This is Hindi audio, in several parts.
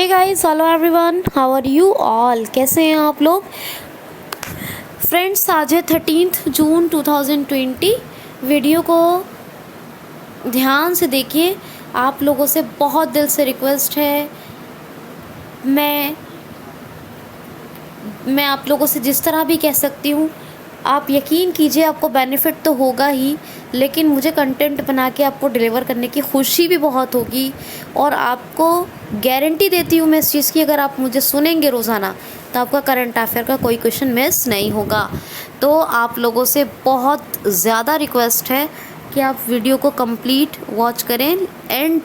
Hey guys, hello everyone, how are you all. कैसे हैं आप लोग। फ्रेंड्स, आज है 13 जून 2020। वीडियो को ध्यान से देखिए। आप लोगों से बहुत दिल से रिक्वेस्ट है, मैं आप लोगों से जिस तरह भी कह सकती हूँ, आप यकीन कीजिए आपको बेनिफिट तो होगा ही, लेकिन मुझे कंटेंट बना के आपको डिलीवर करने की खुशी भी बहुत होगी। और आपको गारंटी देती हूँ मैं इस चीज़ की, अगर आप मुझे सुनेंगे रोज़ाना तो आपका करंट अफेयर का कोई क्वेश्चन मिस नहीं होगा। तो आप लोगों से बहुत ज़्यादा रिक्वेस्ट है कि आप वीडियो को कंप्लीट वॉच करें, एंड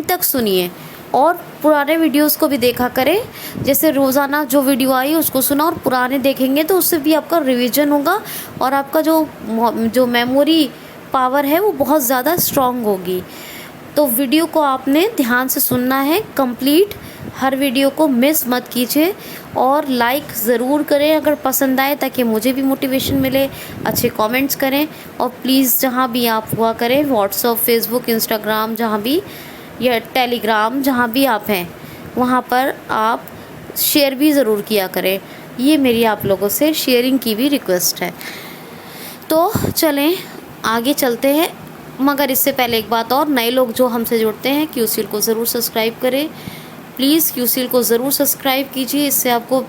तक सुनिए और पुराने वीडियोस को भी देखा करें। जैसे रोज़ाना जो वीडियो आई उसको सुना और पुराने देखेंगे तो उससे भी आपका रिवीजन होगा और आपका जो मेमोरी पावर है वो बहुत ज़्यादा स्ट्रॉन्ग होगी। तो वीडियो को आपने ध्यान से सुनना है कंप्लीट, हर वीडियो को मिस मत कीजिए और लाइक ज़रूर करें अगर पसंद आए, ताकि मुझे भी मोटिवेशन मिले। अच्छे कमेंट्स करें और प्लीज़ जहाँ भी आप हुआ करें, व्हाट्सएप, फेसबुक, इंस्टाग्राम, जहाँ भी, या टेलीग्राम, जहाँ भी आप हैं वहाँ पर आप शेयर भी ज़रूर किया करें। ये मेरी आप लोगों से शेयरिंग की भी रिक्वेस्ट है। तो चलें आगे चलते हैं, मगर इससे पहले एक बात और, नए लोग जो हमसे जुड़ते हैं क्यूसील को ज़रूर सब्सक्राइब करें। प्लीज़ क्यूसील को ज़रूर सब्सक्राइब कीजिए, इससे आपको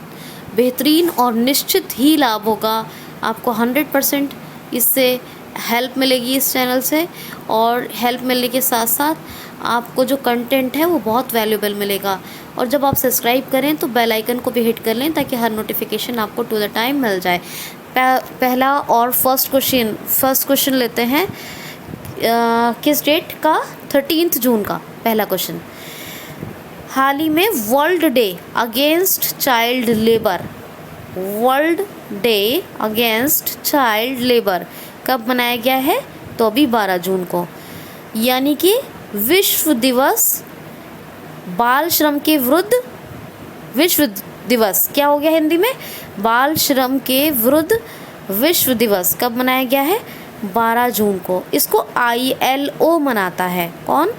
बेहतरीन और निश्चित ही लाभ होगा। आपको 100% इससे हेल्प मिलेगी इस चैनल से, और हेल्प मिलने के साथ साथ आपको जो कंटेंट है वो बहुत वैल्यूएबल मिलेगा। और जब आप सब्सक्राइब करें तो बेल आइकन को भी हिट कर लें, ताकि हर नोटिफिकेशन आपको टू द टाइम मिल जाए। पहला और फर्स्ट क्वेश्चन लेते हैं। किस डेट का? 13 जून का पहला क्वेश्चन। हाल ही में world day against child labour कब मनाया गया है? तो अभी 12 जून को, यानी कि विश्व दिवस बाल श्रम के विरुद्ध। विश्व दिवस क्या हो गया हिंदी में? बाल श्रम के विरुद्ध विश्व दिवस कब मनाया गया है? 12 जून को। इसको ILO मनाता है। कौन?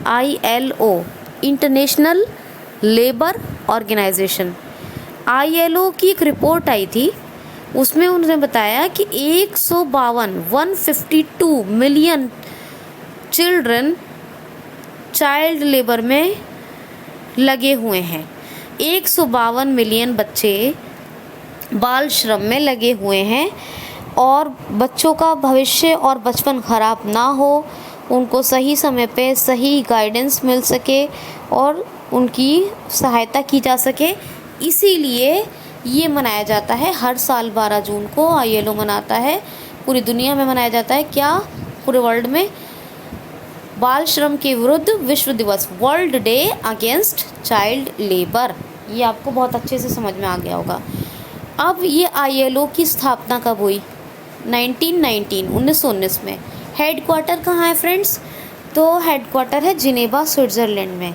ILO, international labour organisation. ILO की एक रिपोर्ट आई थी, उसमें उन्होंने बताया कि 152 मिलियन चिल्ड्रन चाइल्ड लेबर में लगे हुए हैं। 152 मिलियन बच्चे बाल श्रम में लगे हुए हैं। और बच्चों का भविष्य और बचपन ख़राब ना हो, उनको सही समय पे सही गाइडेंस मिल सके और उनकी सहायता की जा सके, इसीलिए ये मनाया जाता है हर साल 12 जून को। ILO मनाता है, पूरी दुनिया में मनाया जाता है। क्या? पूरे वर्ल्ड में बाल श्रम के विरुद्ध विश्व दिवस, world day against child labour. ये आपको बहुत अच्छे से समझ में आ गया होगा। अब ये ILO की स्थापना कब हुई? 1919 में। हेडक्वार्टर कहाँ है फ्रेंड्स? तो हेडक्वार्टर है जिनेवा, स्विट्ज़रलैंड में।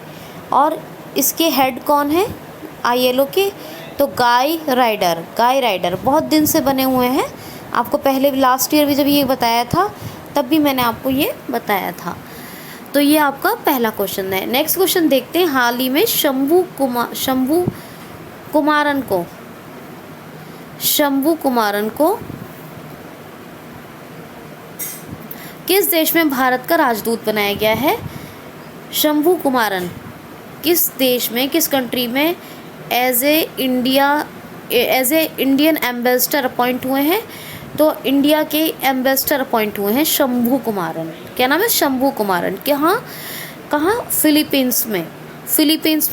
और इसके हेड कौन है ILO के? तो गाय राइडर बहुत दिन से बने हुए हैं। आपको पहले लास्ट ईयर भी जब ये बताया था तब भी मैंने आपको ये बताया था। तो ये आपका पहला क्वेश्चन है। नेक्स्ट क्वेश्चन देखते हैं। हाल ही में शंभू कुमारन को किस देश में भारत का राजदूत बनाया गया है? शंभू कुमारन किस देश में, किस कंट्री में as a Indian ambassador appoint हुए हैं? तो इंडिया के एम्बेसडर अपॉइंट हुए हैं शंभू कुमारन। क्या नाम है? शंभू कुमारन। कहाँ? फिलीपींस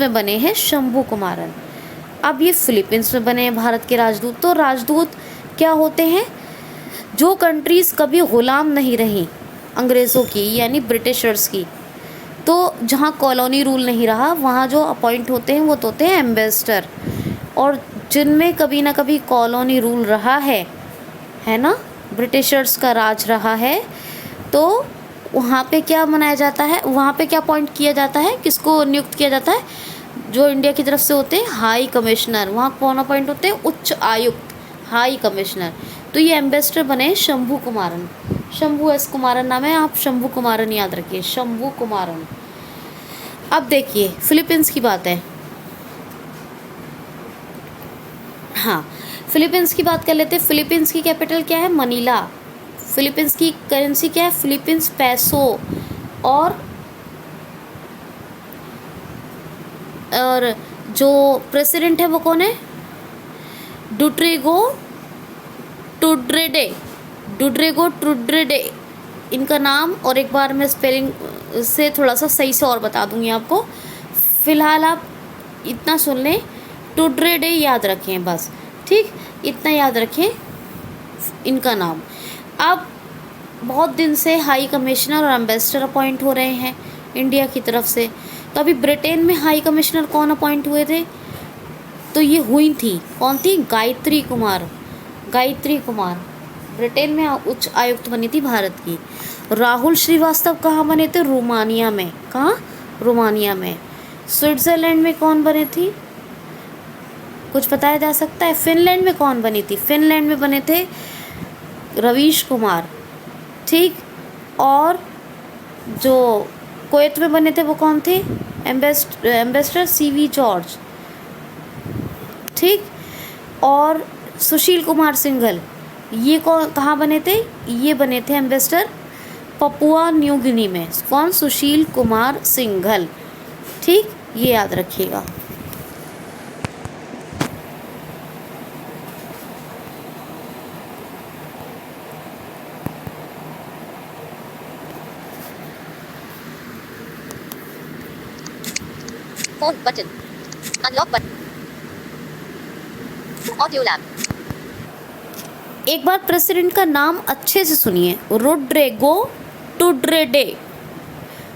में बने हैं शंभू कुमारन। अब ये फिलीपींस में बने हैं भारत के राजदूत। तो राजदूत क्या होते हैं? जो कंट्रीज़ कभी ग़ुलाम नहीं रही अंग्रेज़ों की, यानी ब्रिटिशर्स की, तो जहाँ कॉलोनी रूल नहीं रहा वहाँ जो अपॉइंट होते हैं वो तो होते हैं एम्बेसडर। और जिनमें कभी ना कभी कॉलोनी रूल रहा है ना, ब्रिटिशर्स का राज रहा है, तो वहाँ पे क्या मनाया जाता है? वहाँ पे क्या अपॉइंट किया जाता है? किसको नियुक्त किया जाता है? जो इंडिया की तरफ से होते हैं हाई कमिश्नर। वहाँ कौन अपॉइंट होते हैं? उच्च आयुक्त, हाई कमिश्नर। तो ये एम्बेसडर बने शंभू कुमारन। शंभू एस कुमारन नाम है, आप शंभू कुमारन याद रखिए, शंभू कुमारन। अब देखिए फिलीपींस की बात है। हाँ, फिलीपींस की बात कर लेते हैं। फिलीपींस की कैपिटल क्या है? मनीला। फिलीपींस की करेंसी क्या है? फिलीपींस पैसो। और जो प्रेसिडेंट है वो कौन है? डुट्रेगो टुड्रेडे। डुड्रेगो टुड्रेडे इनका नाम, और एक बार मैं स्पेलिंग से थोड़ा सा सही से और बता दूंगी आपको। फ़िलहाल आप इतना सुन लें, टुड्रेडे याद रखें बस, ठीक, इतना याद रखें इनका नाम। अब बहुत दिन से हाई कमिश्नर और एम्बेसडर अपॉइंट हो रहे हैं इंडिया की तरफ से। तो अभी ब्रिटेन में हाई कमिश्नर कौन अपॉइंट हुए थे? तो ये हुई थी, कौन थी? गायत्री कुमार। गायत्री कुमार ब्रिटेन में उच्च आयुक्त बनी थी भारत की। राहुल श्रीवास्तव कहाँ बने थे? रोमानिया में। कहाँ? रोमानिया में। स्विट्ज़रलैंड में कौन बने थी? कुछ बताया जा सकता है? फिनलैंड में कौन बनी थी? फिनलैंड में बने थे रवीश कुमार, ठीक। और जो कुवैत में बने थे वो कौन थे? एम्बेसडर सीवी जॉर्ज, ठीक। और सुशील कुमार सिंघल, ये कहाँ बने थे? ये बने थे एम्बेसडर पपुआ न्यू गिनी में। कौन? सुशील कुमार सिंघल, ठीक, ये याद रखिएगा। Phone button, unlock button, audio lab. एक बार प्रेसिडेंट का नाम अच्छे से सुनिए, रोड्रिगो टुड्रेडे।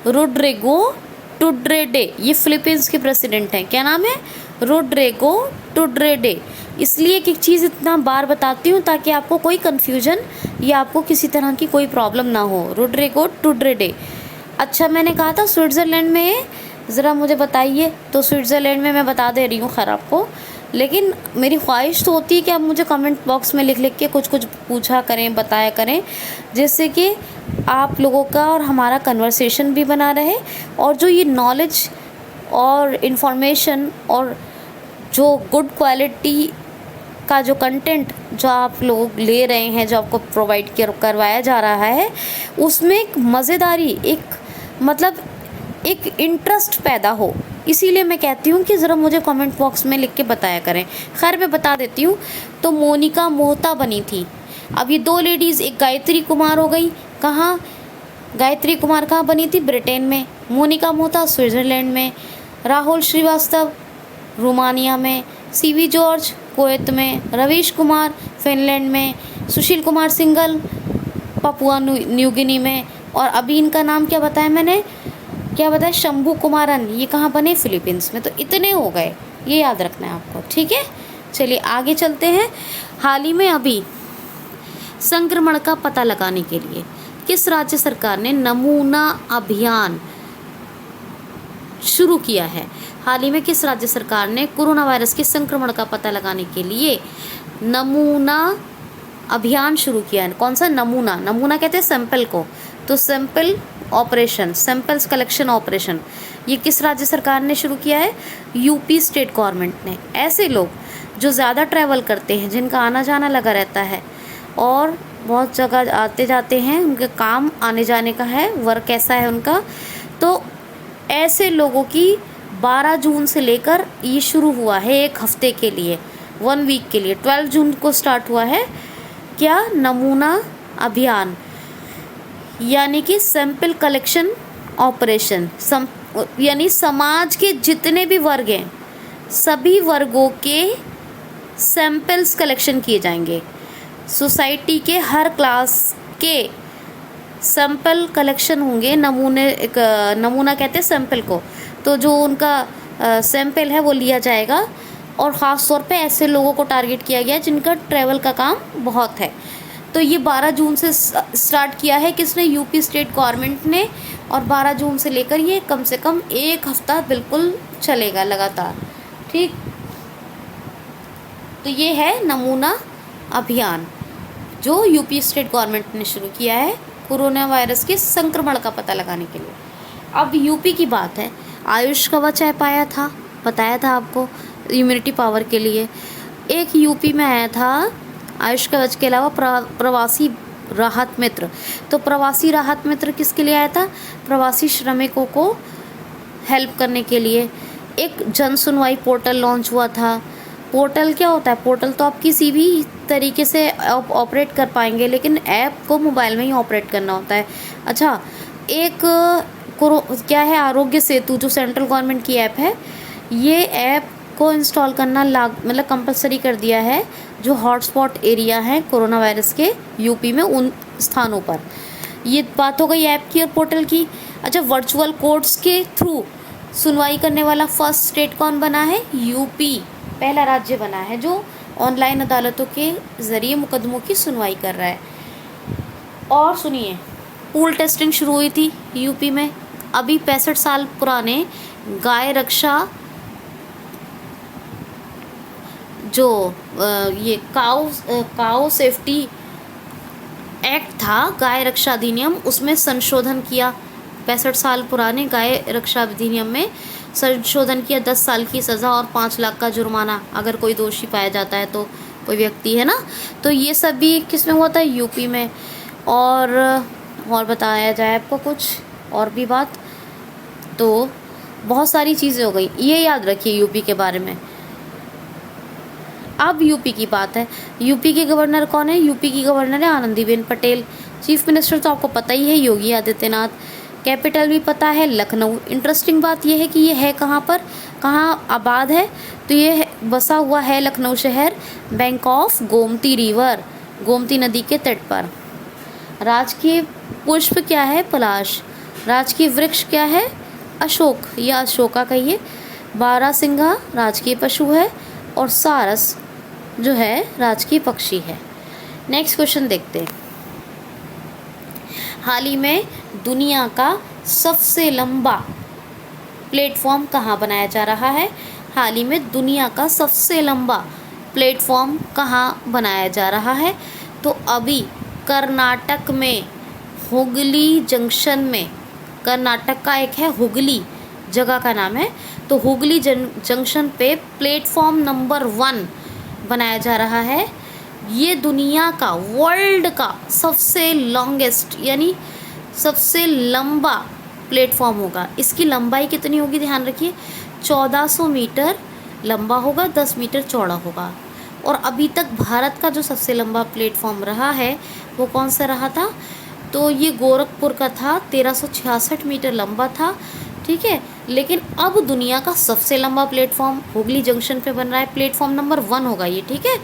रोड्रिगो टुड्रेडे, ये फिलीपींस के प्रेसिडेंट हैं। क्या नाम है? रोड्रिगो टुड्रेडे। इसलिए एक चीज़ इतना बार बताती हूँ ताकि आपको कोई कन्फ्यूजन या आपको किसी तरह की कोई प्रॉब्लम ना हो। रोड्रिगो टुड्रेडे। अच्छा, मैंने कहा था स्विट्ज़रलैंड में, ज़रा मुझे बताइए। तो स्विट्ज़रलैंड में मैं बता दे रही हूँ खैर आपको, लेकिन मेरी ख्वाहिश तो होती है कि आप मुझे कमेंट बॉक्स में लिख लिख के कुछ कुछ पूछा करें, बताया करें, जिससे कि आप लोगों का और हमारा कन्वर्सेशन भी बना रहे, और जो ये नॉलेज और इन्फॉर्मेशन और जो गुड क्वालिटी का जो कंटेंट जो आप लोग ले रहे हैं, जो आपको प्रोवाइड करवाया जा रहा है, उसमें एक मज़ेदारी, एक मतलब एक इंटरेस्ट पैदा हो। इसीलिए मैं कहती हूँ कि ज़रा मुझे कमेंट बॉक्स में लिख के बताया करें। खैर मैं बता देती हूँ। तो मोनिका मोहता बनी थी। अब ये दो लेडीज़, एक गायत्री कुमार हो गई, कहाँ? गायत्री कुमार कहाँ बनी थी? ब्रिटेन में। मोनिका मोहता स्विट्ज़रलैंड में। राहुल श्रीवास्तव रोमानिया में। सीवी जॉर्ज कुवैत में। रवीश कुमार फिनलैंड में। Sushil Kumar Singhal Papua New Guinea में। और अभी इनका नाम क्या बताया मैंने? क्या बताया? शंभू कुमारन, ये कहाँ बने? फिलीपींस में। तो इतने हो गए, ये याद रखना है आपको, ठीक है। चलिए आगे चलते हैं। हाल ही में अभी संक्रमण का पता लगाने के लिए किस राज्य सरकार ने नमूना अभियान शुरू किया है? हाल ही में किस राज्य सरकार ने कोरोना वायरस के संक्रमण का पता लगाने के लिए नमूना अभियान शुरू किया है? कौन सा? नमूना। नमूना कहते हैं सैंपल को। तो sample operation, samples collection operation, ये किस राज्य सरकार ने शुरू किया है? यूपी स्टेट गवर्नमेंट ने। ऐसे लोग जो ज़्यादा ट्रैवल करते हैं, जिनका आना जाना लगा रहता है और बहुत जगह आते जाते हैं, उनके काम आने जाने का है, वर्क ऐसा है उनका, तो ऐसे लोगों की 12 जून से लेकर ये शुरू हुआ है, एक हफ्ते के लिए, 1 वीक के लिए। 12 जून को स्टार्ट हुआ है क्या? नमूना अभियान, यानी कि सैंपल कलेक्शन ऑपरेशन। यानी समाज के जितने भी वर्ग हैं, सभी वर्गों के सैंपल्स कलेक्शन किए जाएंगे। सोसाइटी के हर क्लास के सैंपल कलेक्शन होंगे। नमूना कहते हैं सैंपल को। तो जो उनका सैंपल है वो लिया जाएगा, और ख़ास तौर पे ऐसे लोगों को टारगेट किया गया है जिनका ट्रैवल का काम बहुत है। तो ये 12 जून से स्टार्ट किया है किसने? यूपी स्टेट गवर्नमेंट ने। और 12 जून से लेकर ये कम से कम एक हफ्ता बिल्कुल चलेगा लगातार, ठीक। तो ये है नमूना अभियान जो यूपी स्टेट गवर्नमेंट ने शुरू किया है कोरोना वायरस के संक्रमण का पता लगाने के लिए। अब यूपी की बात है, आयुष कवच ऐप आया था, बताया था आपको, इम्यूनिटी पावर के लिए। एक यूपी में आया था आयुष कवच के अलावा प्रवासी राहत मित्र। तो प्रवासी राहत मित्र किसके लिए आया था? प्रवासी श्रमिकों को हेल्प करने के लिए। एक जन सुनवाई पोर्टल लॉन्च हुआ था। पोर्टल क्या होता है? पोर्टल तो आप किसी भी तरीके से ऑपरेट कर पाएंगे, लेकिन ऐप को मोबाइल में ही ऑपरेट करना होता है। अच्छा, एक क्या है, आरोग्य सेतु जो सेंट्रल गवर्नमेंट की ऐप है, ये ऐप को इंस्टॉल करना मतलब कंपलसरी कर दिया है जो हॉटस्पॉट एरिया हैं कोरोना वायरस के यूपी में, उन स्थानों पर। ये बात हो गई ऐप की और पोर्टल की। अच्छा, वर्चुअल कोर्ट्स के थ्रू सुनवाई करने वाला फर्स्ट स्टेट कौन बना है? यूपी पहला राज्य बना है जो ऑनलाइन अदालतों के ज़रिए मुकदमों की सुनवाई कर रहा है। और सुनिए, पूल टेस्टिंग शुरू हुई थी यूपी में। अभी 65 साल पुराने गाय रक्षा जो ये काऊ सेफ्टी एक्ट था, गाय रक्षा अधिनियम, उसमें संशोधन किया। 65 साल पुराने गाय रक्षा अधिनियम में संशोधन किया। 10 साल की सज़ा और 5 लाख का जुर्माना अगर कोई दोषी पाया जाता है, तो कोई व्यक्ति है ना। तो ये सब भी किस में हुआ था? यूपी में। और बताया जाए आपको कुछ और भी बात, तो बहुत सारी चीज़ें हो गई, ये याद रखिए यूपी के बारे में। अब यूपी की बात है। यूपी के गवर्नर कौन है? यूपी की गवर्नर है आनंदीबेन पटेल। चीफ मिनिस्टर तो आपको पता ही है, योगी आदित्यनाथ। कैपिटल भी पता है, लखनऊ। इंटरेस्टिंग बात यह है कि ये है कहाँ पर, कहाँ आबाद है? तो ये बसा हुआ है लखनऊ शहर, bank of Gomti river, Gomti नदी के तट पर। राजकीय पुष्प क्या है? पलाश। राजकीय वृक्ष क्या है? अशोक या अशोका कहिए। बारहसिंगा राजकीय पशु है और सारस जो है राजकीय पक्षी है। नेक्स्ट क्वेश्चन देखते हैं। हाल ही में दुनिया का सबसे लंबा प्लेटफॉर्म कहाँ बनाया जा रहा है? हाल ही में दुनिया का सबसे लंबा प्लेटफॉर्म कहाँ बनाया जा रहा है? तो अभी कर्नाटक में हुगली जंक्शन में, कर्नाटक का एक है हुगली, जगह का नाम है, तो हुगली जंक्शन पे प्लेटफॉर्म नंबर 1 बनाया जा रहा है। ये दुनिया का, वर्ल्ड का सबसे लॉन्गेस्ट यानी सबसे लंबा प्लेटफॉर्म होगा। इसकी लंबाई कितनी होगी? ध्यान रखिए, 1400 मीटर लंबा होगा, 10 मीटर चौड़ा होगा। और अभी तक भारत का जो सबसे लंबा प्लेटफॉर्म रहा है वो कौन सा रहा था? तो ये गोरखपुर का था, 1366 मीटर लंबा था, ठीक है। लेकिन अब दुनिया का सबसे लंबा प्लेटफॉर्म हुगली जंक्शन पे बन रहा है, प्लेटफॉर्म नंबर 1 होगा ये, ठीक है।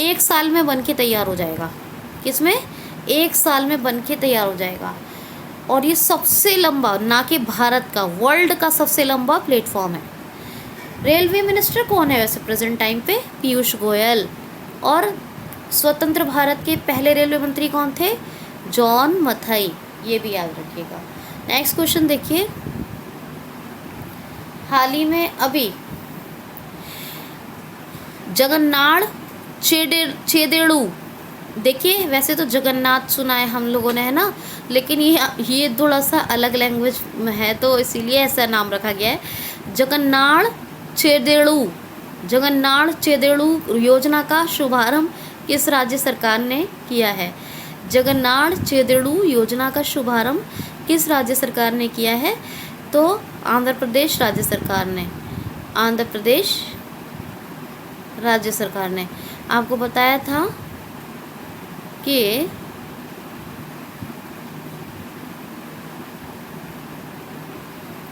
1 साल में बन के तैयार हो जाएगा। किसमें? 1 साल में बन के तैयार हो जाएगा। और ये सबसे लंबा, ना कि भारत का, वर्ल्ड का सबसे लंबा प्लेटफॉर्म है। रेलवे मिनिस्टर कौन है वैसे प्रेजेंट टाइम पे? पीयूष गोयल। और स्वतंत्र भारत के पहले रेलवे मंत्री कौन थे? जॉन मथाई। ये भी याद रखिएगा। नेक्स्ट क्वेश्चन देखिए। हाल ही में अभी जगन्नाथ चेदेड़ू, देखिए वैसे तो जगन्नाथ सुना है हम लोगों ने, है ना, लेकिन ये थोड़ा सा अलग लैंग्वेज में है तो इसीलिए ऐसा नाम रखा गया है। जगन्नाथ चेदेड़ू योजना का शुभारंभ किस राज्य सरकार ने किया है? जगन्नाथ चेदेड़ू योजना का शुभारंभ किस राज्य सरकार ने किया है? तो आंध्र प्रदेश राज्य सरकार ने, आंध्र प्रदेश राज्य सरकार ने। आपको बताया था कि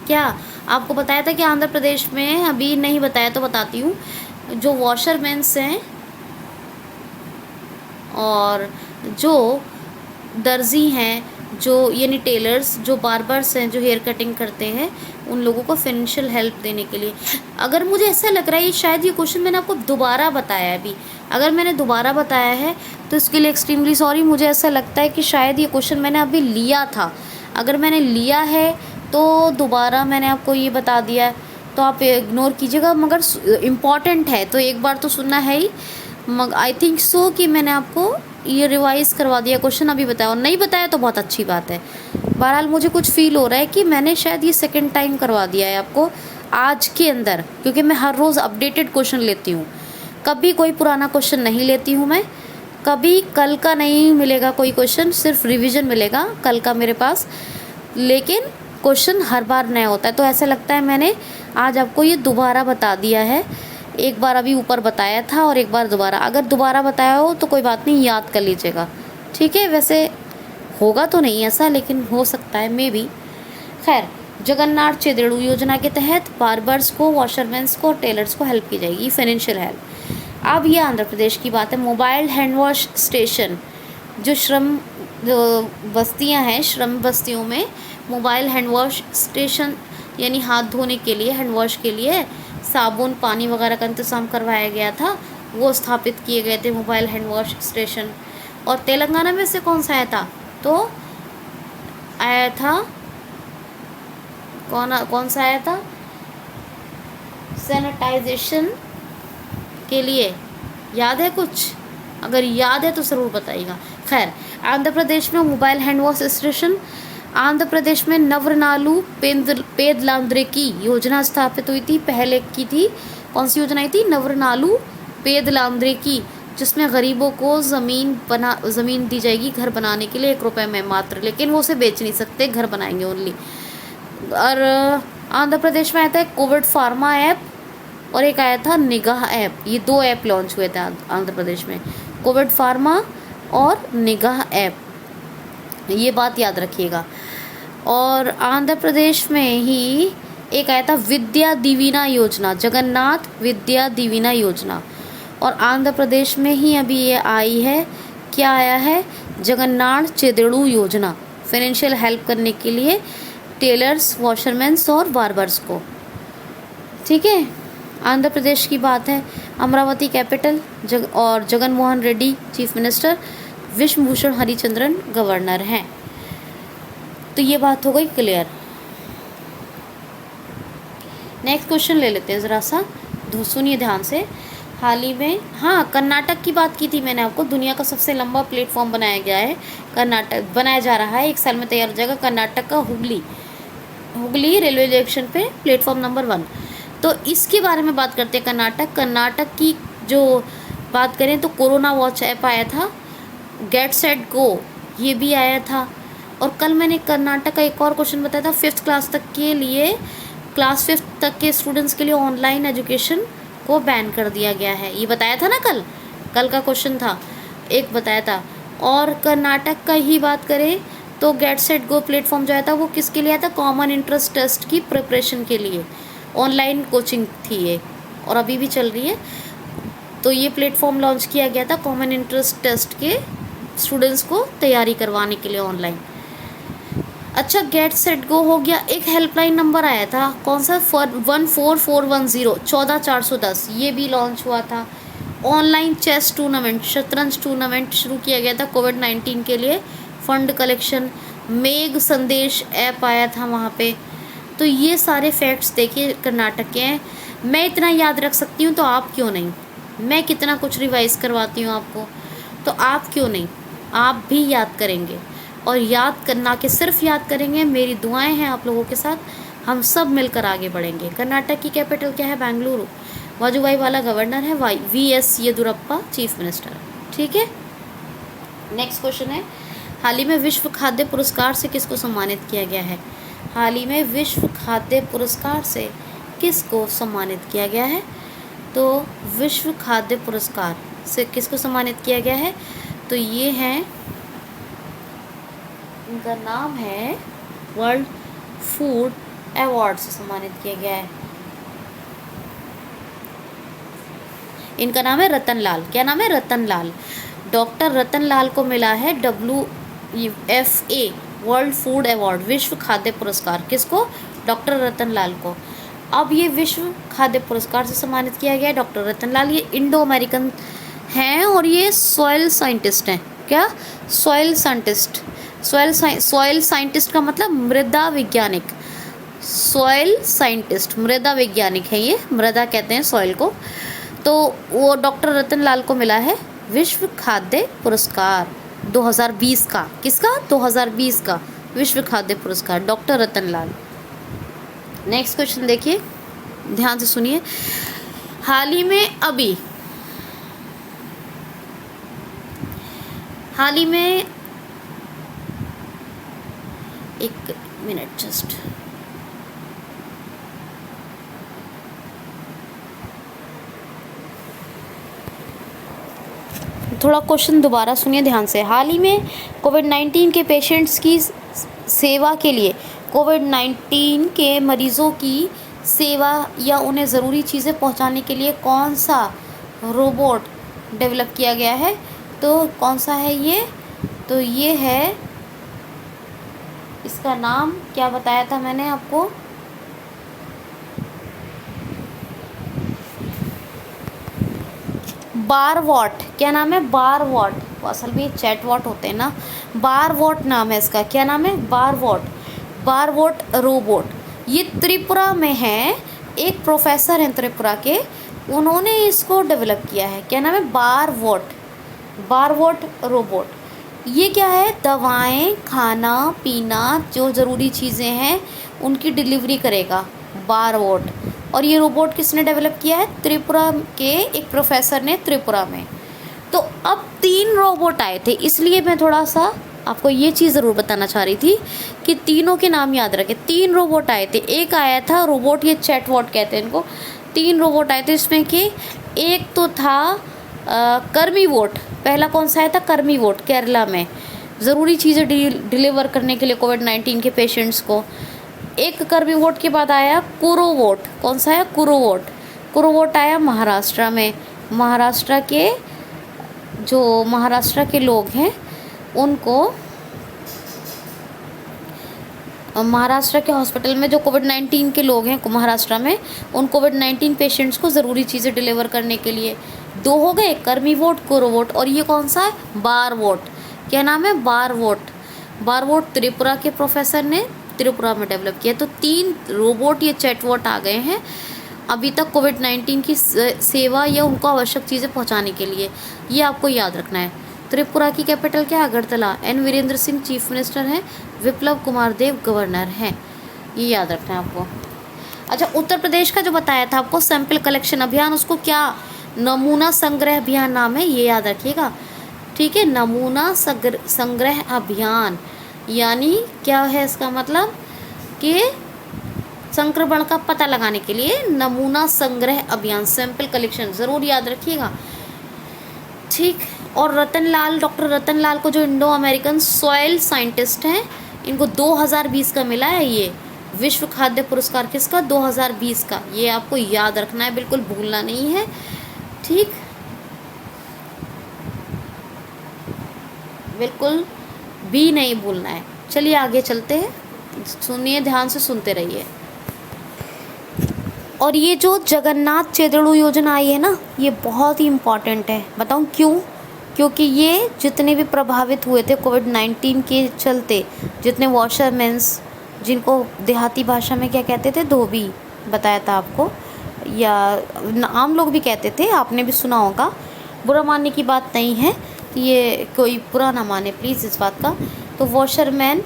क्या आपको बताया था कि आंध्र प्रदेश में, अभी नहीं बताया तो बताती हूँ, जो वॉशरमैन्स हैं और जो दर्जी हैं, जो यानी टेलर्स, जो बार्बर्स हैं, जो हेयर कटिंग करते हैं, उन लोगों को फाइनेंशियल हेल्प देने के लिए। अगर मुझे ऐसा लग रहा है शायद ये क्वेश्चन मैंने आपको दोबारा बताया है अभी, अगर मैंने दोबारा बताया है तो इसके लिए एक्सट्रीमली सॉरी। मुझे ऐसा लगता है कि शायद ये क्वेश्चन मैंने अभी लिया था, अगर मैंने लिया है तो दोबारा मैंने आपको ये बता दिया है, तो आप इग्नोर कीजिएगा, मगर इम्पॉर्टेंट है तो एक बार तो सुनना है ही। आई थिंक सो कि मैंने आपको ये रिवाइज़ करवा दिया क्वेश्चन, अभी बताया, और नहीं बताया तो बहुत अच्छी बात है। बहरहाल मुझे कुछ फील हो रहा है कि मैंने शायद ये सेकंड टाइम करवा दिया है आपको आज के अंदर, क्योंकि मैं हर रोज़ अपडेटेड क्वेश्चन लेती हूँ। कभी कोई पुराना क्वेश्चन नहीं लेती हूँ मैं, कभी कल का नहीं मिलेगा कोई क्वेश्चन, सिर्फ रिवीजन मिलेगा कल का मेरे पास, लेकिन क्वेश्चन हर बार नया होता है। तो ऐसा लगता है मैंने आज आपको ये दोबारा बता दिया है, एक बार अभी ऊपर बताया था और एक बार दोबारा। अगर दोबारा बताया हो तो कोई बात नहीं, याद कर लीजिएगा, ठीक है। वैसे होगा तो नहीं ऐसा, लेकिन हो सकता है मे बी। खैर, जगन्नाथ चेदेड़ू योजना के तहत बार्बर्स को, वॉशरमैन्स को और टेलर्स को हेल्प की जाएगी, फाइनेंशियल हेल्प। अब ये आंध्र प्रदेश की बात है। मोबाइल हैंड वॉश स्टेशन, जो बस्तियां हैं, श्रम बस्तियों में मोबाइल हैंड वॉश स्टेशन यानी हाथ धोने के लिए, हैंड वॉश के लिए साबुन पानी वगैरह का इंतज़ाम करवाया गया था, वो स्थापित किए गए थे मोबाइल हैंड वॉश स्टेशन। और तेलंगाना में से कौन सा आया था? तो आया था, कौन सा आया था? सैनिटाइजेशन के लिए। याद है कुछ? अगर याद है तो ज़रूर बताइएगा। खैर, आंध्र प्रदेश में mobile hand wash station, Andhra Pradesh में नवरनालू पेदलांद्रे की योजना स्थापित हुई थी। पहले की थी, कौन सी योजना आई थी? नवरनालू पेदलांद्रे की, जिसमें गरीबों को ज़मीन दी जाएगी घर बनाने के लिए 1 रुपये में मात्र, लेकिन वो उसे बेच नहीं सकते, घर बनाएंगे ओनली। और आंध्र प्रदेश में आया था कोविड फार्मा ऐप और एक आया था निगाह ऐप। ये 2 ऐप लॉन्च हुए थे आंध्र प्रदेश में, कोविड फार्मा और निगाह ऐप, ये बात याद रखिएगा। और आंध्र प्रदेश में ही एक आया था विद्या दीविना योजना, जगन्नाथ विद्या दीविना योजना, और आंध्र प्रदेश में ही अभी ये आई है। क्या आया है? जगन्नाथ चेदेड़ू योजना, फाइनेंशियल हेल्प करने के लिए टेलर्स, वॉशरमैन्स और बार्बर्स को, ठीक है। आंध्र प्रदेश की बात है। अमरावती कैपिटल, और Jagan Mohan Reddy chief minister, Biswabhusan Harichandan governor हैं। तो ये बात हो गई क्लियर। नेक्स्ट क्वेश्चन ले लेते हैं ज़रा सा, सुनिए ध्यान से। हाल ही में, हाँ, कर्नाटक की बात की थी मैंने आपको। दुनिया का सबसे लंबा प्लेटफॉर्म बनाया गया है, कर्नाटक बनाया जा रहा है, 1 साल में तैयार हो जाएगा। कर्नाटक का हुगली रेलवे जंक्शन पे प्लेटफॉर्म नंबर 1। तो इसके बारे में बात करते हैं। कर्नाटक की जो बात करें तो कोरोना वॉच ऐप आया था, गेट सेट गो ये भी आया था। और कल मैंने कर्नाटक का एक और क्वेश्चन बताया था, 5th क्लास तक के लिए, क्लास 5th तक के स्टूडेंट्स के लिए ऑनलाइन एजुकेशन को बैन कर दिया गया है, ये बताया था ना कल का क्वेश्चन था, एक बताया था। और कर्नाटक का ही बात करें तो गेट सेट गो प्लेटफॉर्म जो आया था वो किसके लिए आया था? कॉमन इंट्रेंस टेस्ट की प्रिपरेशन के लिए, ऑनलाइन कोचिंग थी ये और अभी भी चल रही है। तो ये प्लेटफॉर्म लॉन्च किया गया था कॉमन इंट्रेंस टेस्ट के स्टूडेंट्स को तैयारी करवाने के लिए ऑनलाइन। अच्छा, गेट सेट गो हो गया। एक हेल्पलाइन नंबर आया था, कौन सा? 14410 14410, ये भी लॉन्च हुआ था। ऑनलाइन चेस टूर्नामेंट, शतरंज टूर्नामेंट शुरू किया गया था कोविड-19 के लिए। फंड कलेक्शन, मेघ संदेश ऐप आया था वहाँ पे। तो ये सारे फैक्ट्स देखिए कर्नाटक के हैं। मैं इतना याद रख सकती हूँ तो आप क्यों नहीं? मैं कितना कुछ रिवाइज करवाती हूँ आपको, तो आप क्यों नहीं? आप भी याद करेंगे, और याद करना के सिर्फ याद करेंगे। मेरी दुआएं हैं आप लोगों के साथ, हम सब मिलकर आगे बढ़ेंगे। कर्नाटक की कैपिटल क्या है? बेंगलुरु। वाजुभाई वाला गवर्नर है, VS येदियुरप्पा चीफ मिनिस्टर, ठीक है। नेक्स्ट क्वेश्चन है, हाल ही में विश्व खाद्य पुरस्कार से किसको सम्मानित किया गया है? हाल ही में विश्व खाद्य पुरस्कार से किसको सम्मानित किया गया है? तो विश्व खाद्य पुरस्कार से किसको सम्मानित किया गया है? तो ये हैं, इनका नाम है वर्ल्ड फूड अवार्ड से सम्मानित किया गया है। इनका नाम है रतन लाल। क्या नाम है? रतन लाल। डॉक्टर रतन लाल को मिला है WFA वर्ल्ड फूड अवार्ड, विश्व खाद्य पुरस्कार। किसको? डॉक्टर रतन लाल को। अब ये विश्व खाद्य पुरस्कार से सम्मानित किया गया है डॉक्टर रतन लाल। ये इंडो अमेरिकन हैं और ये सॉइल साइंटिस्ट हैं। क्या? Soil scientist. सॉइल साइंटिस्ट का मतलब मृदा वैज्ञानिक। सॉइल साइंटिस्ट मृदा वैज्ञानिक है, ये मृदा कहते हैं सॉइल को। तो वो डॉक्टर रतन लाल को मिला है विश्व खाद्य पुरस्कार 2020 का। किसका? 2020 का विश्व खाद्य पुरस्कार, डॉक्टर रतन लाल। नेक्स्ट क्वेश्चन देखिए, ध्यान से सुनिए। हाल ही में अभी हाल ही में, एक मिनट जस्ट, थोड़ा क्वेश्चन दोबारा सुनिए ध्यान से। हाल ही में कोविड-19 के पेशेंट्स की सेवा के लिए, कोविड-19 के मरीज़ों की सेवा या उन्हें ज़रूरी चीज़ें पहुंचाने के लिए कौन सा रोबोट डेवलप किया गया है? तो कौन सा है ये? तो ये है, इसका नाम क्या बताया था मैंने आपको? बारवॉट। क्या नाम है? बारवॉट। असल में चैटवॉट होते हैं ना। बारवॉट नाम है इसका। क्या नाम है? बारवॉट। बारवॉट रोबोट। ये त्रिपुरा में है, एक प्रोफेसर हैं त्रिपुरा के, उन्होंने इसको डेवलप किया है। क्या नाम है? बारवॉट। बारवॉट रोबोट। ये क्या है? दवाएं, खाना पीना, जो ज़रूरी चीज़ें हैं उनकी डिलीवरी करेगा बारवॉट। और ये रोबोट किसने डेवलप किया है? त्रिपुरा के एक प्रोफेसर ने, त्रिपुरा में। तो अब 3 रोबोट आए थे, इसलिए मैं थोड़ा सा आपको ये चीज़ ज़रूर बताना चाह रही थी कि तीनों के नाम याद रखें। 3 रोबोट आए थे। एक आया था रोबोट, ये चैटवॉट कहते हैं इनको। 3 रोबोट आए थे, इसमें कि एक तो था कर्मीवोट। पहला कौन सा आया था? कर्मीवोट, केरला में ज़रूरी चीज़ें डिलीवर करने के लिए कोविड-19 के पेशेंट्स को। एक कर्मीवोट के बाद आया कुरोवोट। कौन सा है? कुरोवोट। कुरोवोट आया महाराष्ट्र में। महाराष्ट्र के लोग हैं उनको, महाराष्ट्र के हॉस्पिटल में जो कोविड-19 के लोग हैं महाराष्ट्र में, उन कोविड-19 पेशेंट्स को ज़रूरी चीज़ें डिलीवर करने के लिए 2 हो गए, कर्मीवोट, कुरोवोट। और ये कौन सा है? बारवोट। क्या नाम है? बारवोट। बारवोट त्रिपुरा के प्रोफेसर ने त्रिपुरा में डेवलप किया। तो 3 रोबोट, ये चैटवॉट आ गए हैं अभी तक कोविड-19 की सेवा या उनको आवश्यक चीज़ें पहुंचाने के लिए। ये आपको याद रखना है। त्रिपुरा की कैपिटल क्या है? Agartala. N Virendra Singh chief minister हैं, विप्लव कुमार देव गवर्नर हैं। ये याद रखना है आपको। अच्छा, उत्तर प्रदेश का जो बताया था आपको सैंपल कलेक्शन अभियान, उसको क्या? नमूना संग्रह अभियान नाम है, ये याद रखिएगा। ठीक है, नमूना संग्रह अभियान यानी क्या है? इसका मतलब कि संक्रमण का पता लगाने के लिए नमूना संग्रह अभियान, सैंपल कलेक्शन, ज़रूर याद रखिएगा। ठीक। और डॉक्टर रतन लाल को, जो इंडो अमेरिकन सॉइल साइंटिस्ट हैं, इनको 2020 का मिला है ये विश्व खाद्य पुरस्कार। किसका? 2020 का। ये आपको याद रखना है, बिल्कुल भूलना नहीं है। ठीक, बिल्कुल भी नहीं भूलना है। चलिए आगे चलते हैं, सुनिए, ध्यान से सुनते रहिए। और ये जो जगन्नाथ चेदड़ू योजना आई है ना, ये बहुत ही इम्पॉर्टेंट है। बताऊँ क्यों? क्योंकि ये जितने भी प्रभावित हुए थे कोविड-19 के चलते, जितने वॉशरमैन्स, जिनको देहाती भाषा में क्या कहते थे? धोबी बताया था आपको, या आम लोग भी कहते थे, आपने भी सुना होगा। बुरा मानने की बात नहीं है, ये कोई बुरा ना माने प्लीज़ इस बात का। तो वॉशरमैन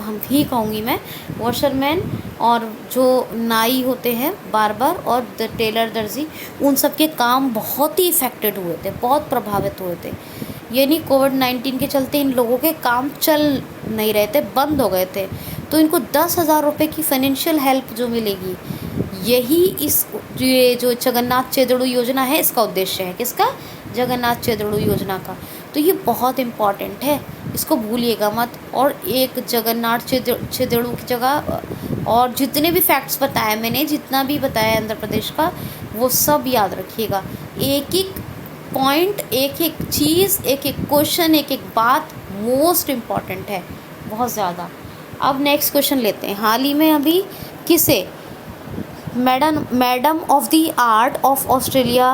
हम भी कहूँगी मैं, वॉशरमैन, और जो नाई होते हैं, बार्बर, और टेलर, दर्जी, उन सब के काम बहुत ही इफ़ेक्टेड हुए थे, बहुत प्रभावित हुए थे। यानी कोविड-19 के चलते इन लोगों के काम चल नहीं रहे थे, बंद हो गए थे। तो इनको 10,000 रुपये की फाइनेंशियल हेल्प जो मिलेगी, यही ये जो जगन्नाथ चेदड़ू योजना है, इसका उद्देश्य है। किसका? जगन्नाथ चेदड़ू योजना का। तो ये बहुत इम्पॉर्टेंट है, इसको भूलिएगा मत। और एक जगन्नाथ चेदड़ू की जगह और जितने भी फैक्ट्स बताए मैंने, जितना भी बताया आंध्र प्रदेश का, वो सब याद रखिएगा। एक एक पॉइंट, एक एक चीज़, एक एक क्वेश्चन, एक एक बात मोस्ट इम्पॉर्टेंट है, बहुत ज़्यादा। अब नेक्स्ट क्वेश्चन लेते हैं। हाल ही में अभी किसे madam of the art of Australia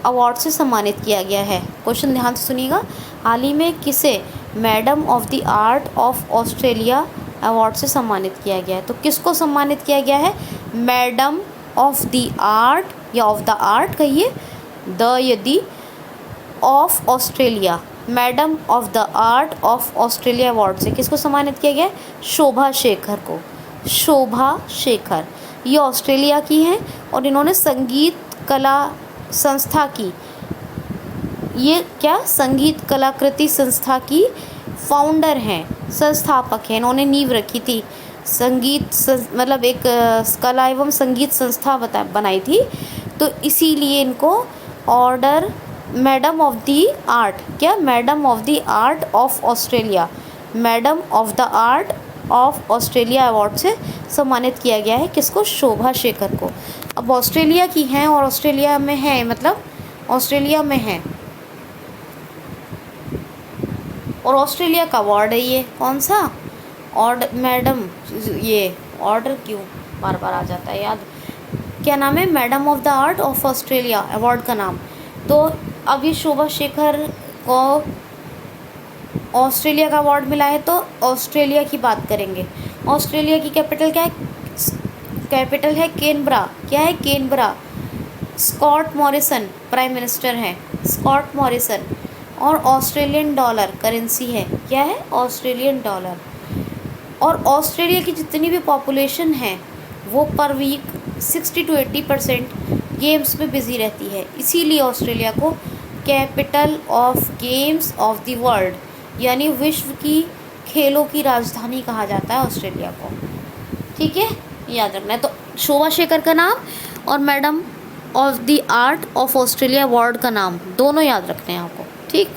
award से सम्मानित किया गया है? क्वेश्चन ध्यान से सुनिएगा। हाल ही में किसे madam of the art of Australia award से सम्मानित किया गया है? तो किसको सम्मानित किया गया है? मैडम ऑफ द आर्ट, या ऑफ द आर्ट कहिए, द यदि of Australia, madam of the art of Australia award से किसको सम्मानित किया गया है? शोभा शेखर को। शोभा शेखर, ये ऑस्ट्रेलिया की हैं और इन्होंने संगीत कला संस्था की ये क्या संगीत कलाकृति संस्था की फाउंडर हैं, संस्थापक हैं, इन्होंने नींव रखी थी। मतलब एक कला एवं संगीत संस्था बनाई थी, तो इसीलिए इनको order madam of the art, क्या madam of the art of Australia, madam of the art of Australia award से सम्मानित किया गया है। किसको? शोभा शेखर को। अब ऑस्ट्रेलिया की हैं और ऑस्ट्रेलिया में है, मतलब ऑस्ट्रेलिया में है और ऑस्ट्रेलिया का अवार्ड है ये। कौन सा? ऑर्डर मैडम, ये ऑर्डर क्यों बार बार आ जाता है याद, क्या नाम है? Madam of the art of Australia award का नाम। तो अभी शोभा शेखर को ऑस्ट्रेलिया का अवार्ड मिला है, तो ऑस्ट्रेलिया की बात करेंगे। ऑस्ट्रेलिया की कैपिटल क्या है? कैपिटल है कैनबरा। क्या है? Canberra. Scott Morrison prime minister हैं, स्कॉट मॉरिसन। और ऑस्ट्रेलियन डॉलर करेंसी है। क्या है? Australian dollar. और ऑस्ट्रेलिया की जितनी भी पॉपुलेशन है वो पर वीक 60 to 80% गेम्स में बिज़ी रहती है, इसीलिए ऑस्ट्रेलिया को capital of games of the world, यानी विश्व की खेलों की राजधानी कहा जाता है ऑस्ट्रेलिया को। ठीक है, याद रखना है। तो शोभा शेखर का नाम और madam of the art of Australia award का नाम दोनों याद रखने हैं आपको। ठीक,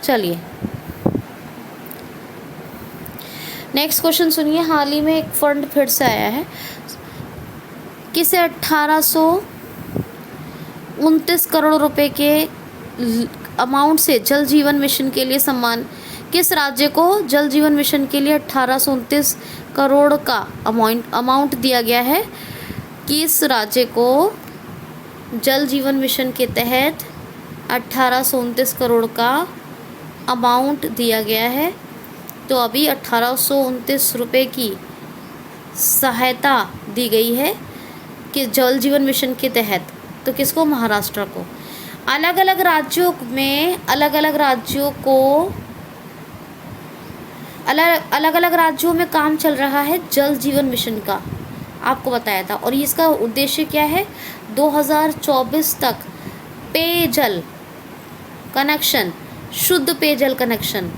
चलिए नेक्स्ट क्वेश्चन सुनिए। हाल ही में एक फंड फिर से आया है, किसे 1829 करोड़ रुपए के अमाउंट से जल जीवन मिशन के लिए सम्मान, किस राज्य को जल जीवन मिशन के लिए 1829 करोड़ का अमाउंट दिया गया है? किस राज्य को जल जीवन मिशन के तहत 1829 करोड़ का अमाउंट दिया गया है? तो अभी 1829 रुपये की सहायता दी गई है कि जल जीवन मिशन के तहत। तो किसको? महाराष्ट्र को। अलग अलग राज्यों में अलग अलग राज्यों में काम चल रहा है जल जीवन मिशन का, आपको बताया था। और इसका उद्देश्य क्या है? 2024 तक पेयजल कनेक्शन, शुद्ध पेयजल कनेक्शन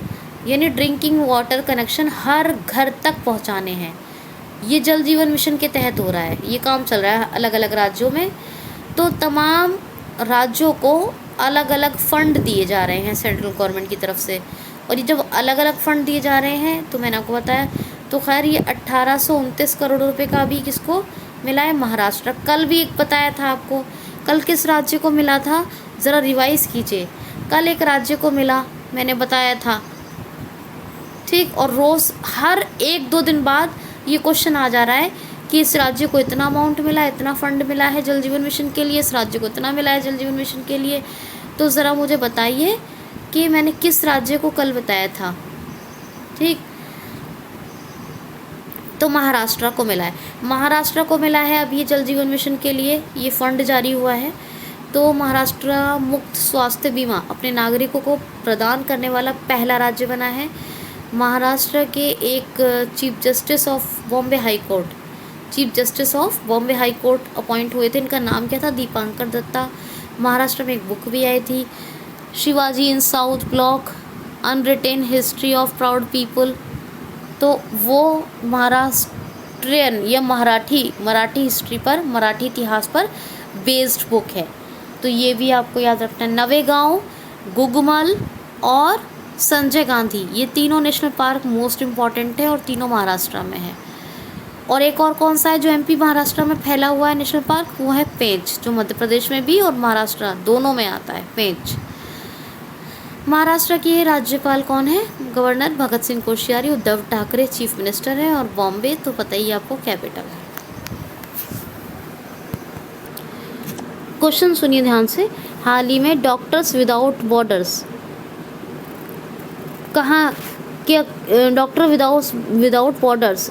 यानी ड्रिंकिंग वाटर कनेक्शन हर घर तक पहुंचाने हैं। ये जल जीवन मिशन के तहत हो रहा है, ये काम चल रहा है अलग अलग राज्यों में। तो तमाम राज्यों को अलग अलग फंड दिए जा रहे हैं सेंट्रल गवर्नमेंट की तरफ से। और ये जब अलग अलग फंड दिए जा रहे हैं तो मैंने आपको बताया, तो खैर ये 1829 करोड़ रुपए का भी किसको मिला है? महाराष्ट्र। कल भी एक बताया था आपको, कल किस राज्य को मिला था? ज़रा रिवाइज़ कीजिए। कल एक राज्य को मिला, मैंने बताया था। ठीक, और रोज़ हर 1-2 दिन बाद ये क्वेश्चन आ जा रहा है कि इस राज्य को इतना अमाउंट मिला, इतना फंड मिला है जल जीवन मिशन के लिए, इस राज्य को इतना मिला है जल जीवन मिशन के लिए। तो ज़रा मुझे बताइए कि मैंने किस राज्य को कल बताया था। ठीक, तो महाराष्ट्र को मिला है, महाराष्ट्र को मिला है अब ये जल जीवन मिशन के लिए ये फंड जारी हुआ है। तो महाराष्ट्र मुफ्त स्वास्थ्य बीमा अपने नागरिकों को प्रदान करने वाला पहला राज्य बना है। महाराष्ट्र के एक chief justice of Bombay high court, chief justice of Bombay high court appoint हुए थे। इनका नाम क्या था? दीपांकर दत्ता। महाराष्ट्र में एक बुक भी आई थी, Shivaji in South Block, unwritten history of proud people. तो वो महाराष्ट्रियन या मराठी हिस्ट्री पर, मराठी इतिहास पर बेस्ड बुक है। तो ये भी आपको याद रखना है। नवेगांव, गुगमल और संजय गांधी, ये तीनों नेशनल पार्क मोस्ट इम्पॉर्टेंट है और तीनों महाराष्ट्र में है। और एक और कौन सा है जो एमपी महाराष्ट्र में फैला हुआ है नेशनल पार्क? वो है पेंच, जो मध्य प्रदेश में भी और महाराष्ट्र दोनों में आता है, पेंच। महाराष्ट्र के राज्यपाल कौन है? Governor Bhagat Singh Koshyari. Uddhav Thackeray chief minister है। और बॉम्बे तो पता ही आपको कैपिटल है। क्वेश्चन सुनिए ध्यान से। हाल ही में doctors without borders doctor without borders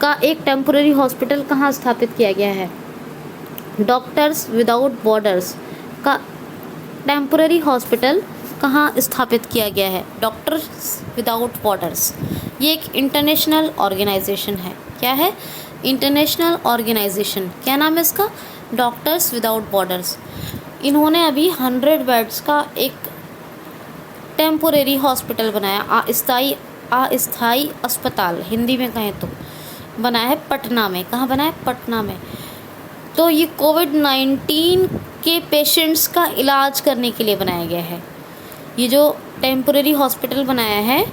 का एक टेम्पोररी हॉस्पिटल कहाँ स्थापित किया गया है? डॉक्टर्स विदाउट बॉर्डर्स का टेम्पोररी हॉस्पिटल कहाँ स्थापित किया गया है? डॉक्टर्स विदाउट बॉर्डर्स ये एक इंटरनेशनल ऑर्गेनाइजेशन है। क्या है? International organisation. क्या नाम है इसका? Doctors without borders. इन्होंने अभी 100 बेड्स का एक टेम्पोरेरी हॉस्पिटल बनाया, अस्थाई अस्पताल हिंदी में कहें तो, बनाया है पटना में। कहाँ बना है? पटना में। तो ये कोविड-19 के पेशेंट्स का इलाज करने के लिए बनाया गया है। ये जो टेम्पोरेरी हॉस्पिटल बनाया है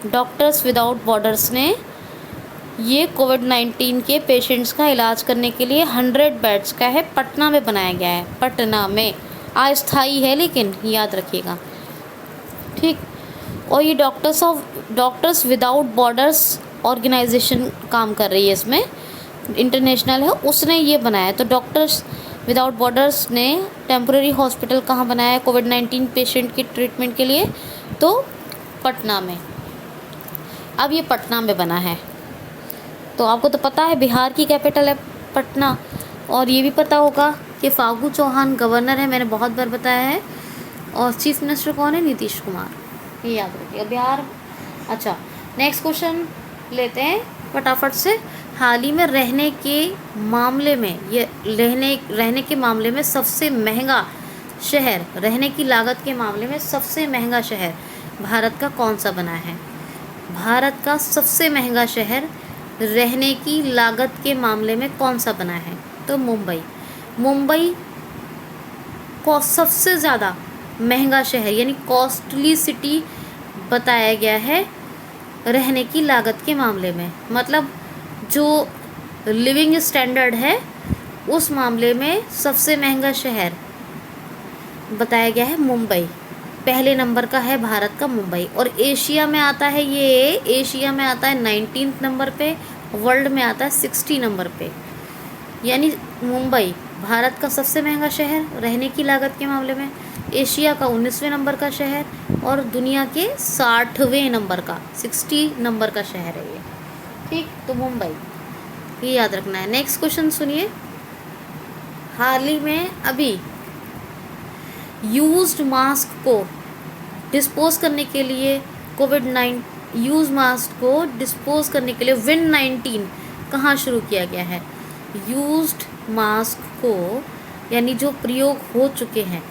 डॉक्टर्स विदाउट बॉर्डर्स ने, ये कोविड-19 के पेशेंट्स का इलाज करने के लिए 100 बेड्स का है, पटना में बनाया गया है। पटना में अस्थाई है, लेकिन याद रखिएगा, ठीक। और ये डॉक्टर्स विदाउट बॉर्डर्स ऑर्गेनाइजेशन काम कर रही है इसमें, इंटरनेशनल है, उसने ये बनाया है। तो डॉक्टर्स विदाउट बॉर्डर्स ने टेम्पोरेरी हॉस्पिटल कहाँ बनाया है कोविड-19 पेशेंट के ट्रीटमेंट के लिए? तो पटना में। अब ये पटना में बना है, तो आपको तो पता है बिहार की कैपिटल है पटना, और ये भी पता होगा कि फागू चौहान गवर्नर है, मैंने बहुत बार बताया है। और चीफ मिनिस्टर कौन है? नीतीश कुमार, ये याद रखिएगा, बिहार। अच्छा, नेक्स्ट क्वेश्चन लेते हैं फटाफट से। हाल ही में रहने के मामले में, ये रहने के मामले में सबसे महंगा शहर, रहने की लागत के मामले में सबसे महंगा शहर भारत का कौन सा बना है? भारत का सबसे महंगा शहर रहने की लागत के मामले में कौन सा बना है? तो मुंबई को सबसे ज़्यादा महंगा शहर यानी कॉस्टली सिटी बताया गया है रहने की लागत के मामले में। मतलब जो लिविंग स्टैंडर्ड है उस मामले में सबसे महंगा शहर बताया गया है मुंबई। पहले नंबर का है भारत का मुंबई। और एशिया में आता है, ये एशिया में आता है 19 नंबर पे, वर्ल्ड में आता है 60 नंबर पे। यानी मुंबई भारत का सबसे महंगा शहर रहने की लागत के मामले में, एशिया का 19वें नंबर का शहर और दुनिया के 60वें नंबर का 60 नंबर का शहर है ये, ठीक। तो मुंबई, ये याद रखना है। नेक्स्ट क्वेश्चन सुनिए। हाल ही में अभी यूज्ड मास्क को डिस्पोज करने के लिए यूज मास्क को डिस्पोज करने के लिए विन-19 कहाँ शुरू किया गया है? यूज्ड मास्क को यानी जो प्रयोग हो चुके हैं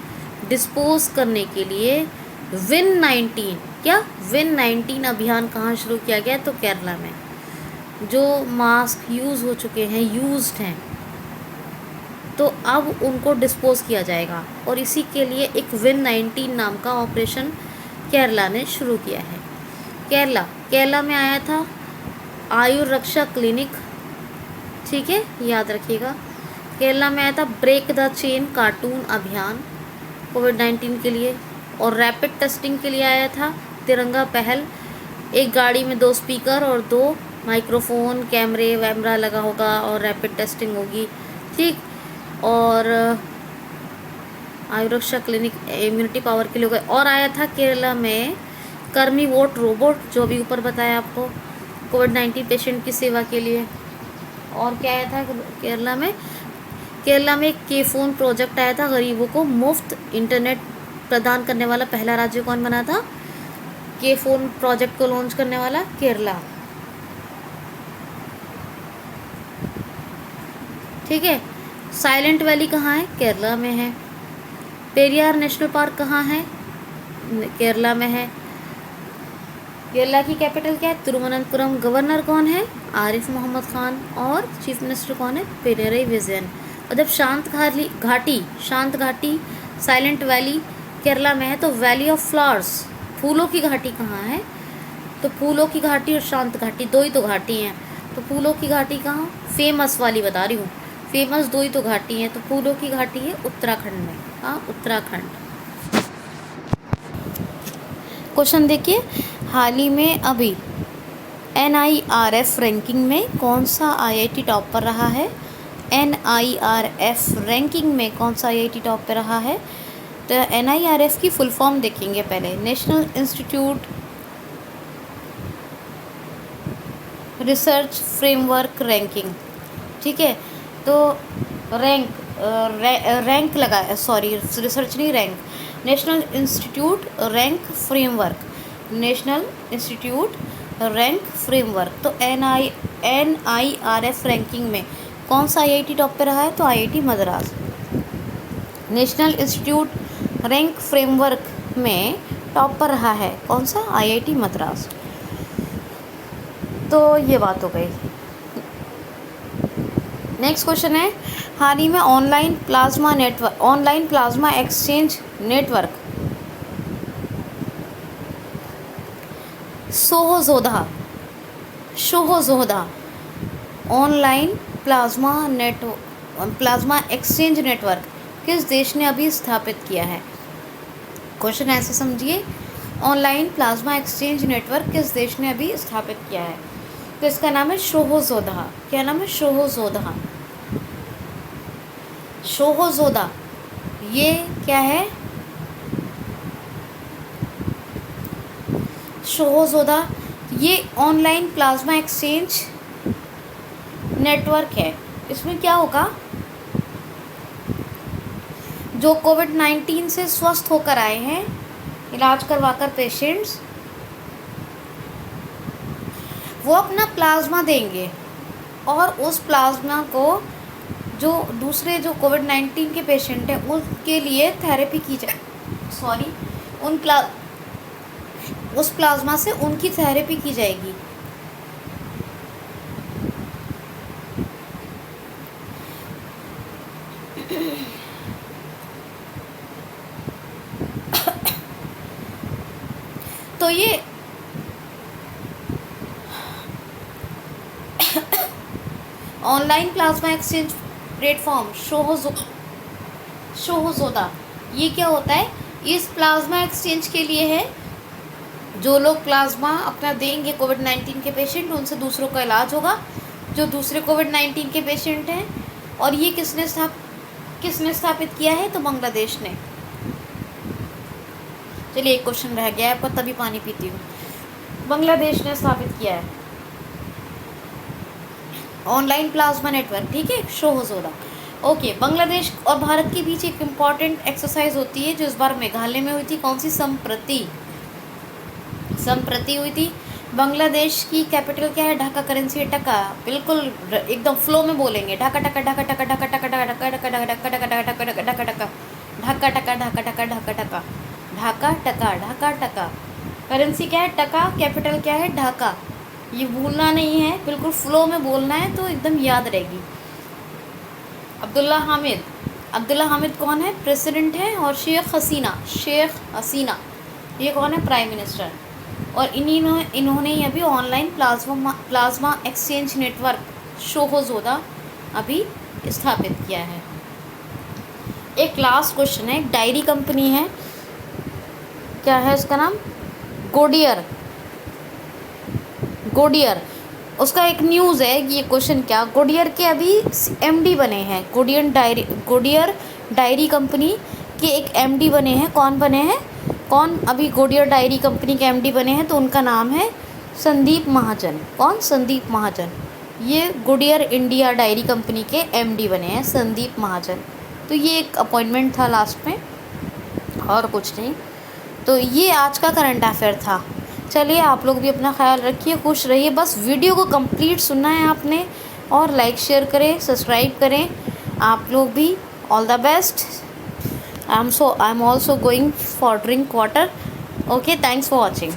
डिस्पोज करने के लिए विन-19, क्या विन-19 अभियान कहाँ शुरू किया गया? तो केरला में। जो मास्क यूज़ हो चुके हैं, यूज्ड हैं, तो अब उनको डिस्पोज किया जाएगा और इसी के लिए एक विन-19 नाम का ऑपरेशन केरला ने शुरू किया है। केरला में आया था आयुर्रक्षा क्लिनिक, ठीक है, याद रखिएगा। केरला में आया था ब्रेक द चेन कार्टून अभियान कोविड-19 के लिए, और रैपिड टेस्टिंग के लिए आया था तिरंगा पहल। एक गाड़ी में 2 स्पीकर और 2 माइक्रोफोन, कैमरे वैमरा लगा होगा और रैपिड टेस्टिंग होगी, ठीक। और आयुर्रक्षा क्लिनिक इम्यूनिटी पावर के लिए हो गए। और आया था केरला में कर्मी वोट रोबोट, जो अभी ऊपर बताया आपको, कोविड-19 पेशेंट की सेवा के लिए। और क्या आया था केरला में एक के फ़ोन प्रोजेक्ट आया था, गरीबों को मुफ्त इंटरनेट प्रदान करने वाला पहला राज्य कौन बना था? के फ़ोन प्रोजेक्ट को लॉन्च करने वाला केरला, ठीक है। साइलेंट वैली कहाँ है? केरला में है। पेरियार नेशनल पार्क कहाँ है? केरला में है। केरला की कैपिटल क्या है? तिरुवनंतपुरम। गवर्नर कौन है? आरिफ मोहम्मद खान। और चीफ मिनिस्टर कौन है? पिनरई विजयन। और जब शांत घाटी साइलेंट वैली केरला में है, तो वैली ऑफ फ्लावर्स, फूलों की घाटी कहाँ है? तो फूलों की घाटी और शांत घाटी, 2 ही तो घाटी हैं। तो फूलों की घाटी कहाँ? फेमस वाली बता रही हूँ, फेमस 2 ही तो घाटी हैं। तो फूलों की घाटी है उत्तराखंड में। हाँ, उत्तराखंड। क्वेश्चन देखिए। हाल ही में अभी NIRF रैंकिंग में कौन सा IIT टॉप पर रहा है? NIRF रैंकिंग में कौन सा IIT टॉप पर रहा है? तो NIRF की फुल फॉर्म देखेंगे पहले, national institute research framework ranking, ठीक है। तो रैंक लगाया, सॉरी रिसर्च नहीं, rank, national institute rank framework, national institute rank framework. तो NIRF रैंकिंग में कौन सा IIT टॉप पे रहा है? तो IIT Madras. National institute rank framework में टॉप पर रहा है? कौन सा? आईआईटी मद्रास। तो ये बात हो गई। नेक्स्ट क्वेश्चन है, हाल ही में online plasma exchange network Sohojoddha online plasma exchange network किस देश ने अभी स्थापित किया है? क्वेश्चन ऐसे समझिए, ऑनलाइन प्लाज्मा एक्सचेंज नेटवर्क किस देश ने अभी स्थापित किया है? तो इसका नाम है सोहोजोदा। क्या नाम है? सोहोजोदा। ये क्या है? सोहोजोदा ये ऑनलाइन प्लाज्मा एक्सचेंज नेटवर्क है। इसमें क्या होगा, जो कोविड-19 से स्वस्थ होकर आए हैं, इलाज करवाकर पेशेंट्स, वो अपना प्लाज्मा देंगे और उस प्लाज्मा को जो दूसरे जो कोविड-19 के पेशेंट हैं उनके लिए थेरेपी की जाए, उस प्लाज्मा से उनकी थेरेपी की जाएगी। तो ये ऑनलाइन प्लाज्मा एक्सचेंज प्लेटफॉर्म सोहोजोदा, ये क्या होता है? इस प्लाज्मा एक्सचेंज के लिए है, जो लोग प्लाज्मा अपना देंगे कोविड-19 के पेशेंट, उनसे दूसरों का इलाज होगा, जो दूसरे कोविड-19 के पेशेंट हैं। और ये किसने स्थापित किया है? तो बांग्लादेश ने। चलिए एक क्वेश्चन रह गया है, पर तभी पानी पीती हूँ। बांग्लादेश ने स्थापित किया है ऑनलाइन प्लाज्मा नेटवर्क, ठीक है, सोहोजोदा। ओके, बांग्लादेश और भारत के बीच एक इम्पॉर्टेंट एक्सरसाइज होती है जो इस बार मेघालय में हुई थी। कौन सी? संप्रति हुई थी। बांग्लादेश की कैपिटल क्या है? ढाका। करेंसी है टका। बिल्कुल एकदम फ्लो में बोलेंगे, ढाका टका ढाका टका ढाका टका ढाका ढाका ढाका ढाका ढाका ढाका ढाका ढाका ढाका ढाका ढाका टका ढाका टका ढाका टका ढाका टका ढाका टका। करेंसी क्या है? टका। कैपिटल क्या है? ढाका। ये भूलना नहीं है, बिल्कुल फ्लो में बोलना है तो एकदम याद रहेगी। अब्दुल्ला हामिद कौन है? प्रेसिडेंट है। और शेख हसीना ये कौन है? Prime minister. और इन्होंने ही अभी ऑनलाइन प्लाज्मा एक्सचेंज नेटवर्क सोहोजोदा अभी स्थापित किया है। एक लास्ट क्वेश्चन है, एक डायरी कंपनी है, क्या है उसका नाम? गोडियर। उसका एक न्यूज़ है, ये क्वेश्चन क्या, गोडियर के अभी एमडी बने हैं। गोडियर डायरी कंपनी के एक एमडी बने हैं। कौन बने हैं? अभी गोडियर डायरी कंपनी के एमडी बने हैं, तो उनका नाम है संदीप महाजन। कौन? संदीप महाजन। ये गोडियर इंडिया डायरी कंपनी के एमडी बने हैं, संदीप महाजन। तो ये एक अपॉइंटमेंट था लास्ट में, और कुछ नहीं। तो ये आज का करंट अफेयर था। चलिए, आप लोग भी अपना ख्याल रखिए, खुश रहिए। बस वीडियो को कंप्लीट सुनना है आपने, और लाइक शेयर करें, सब्सक्राइब करें। आप लोग भी all the best. I am also going for drink water. Okay, thanks for watching.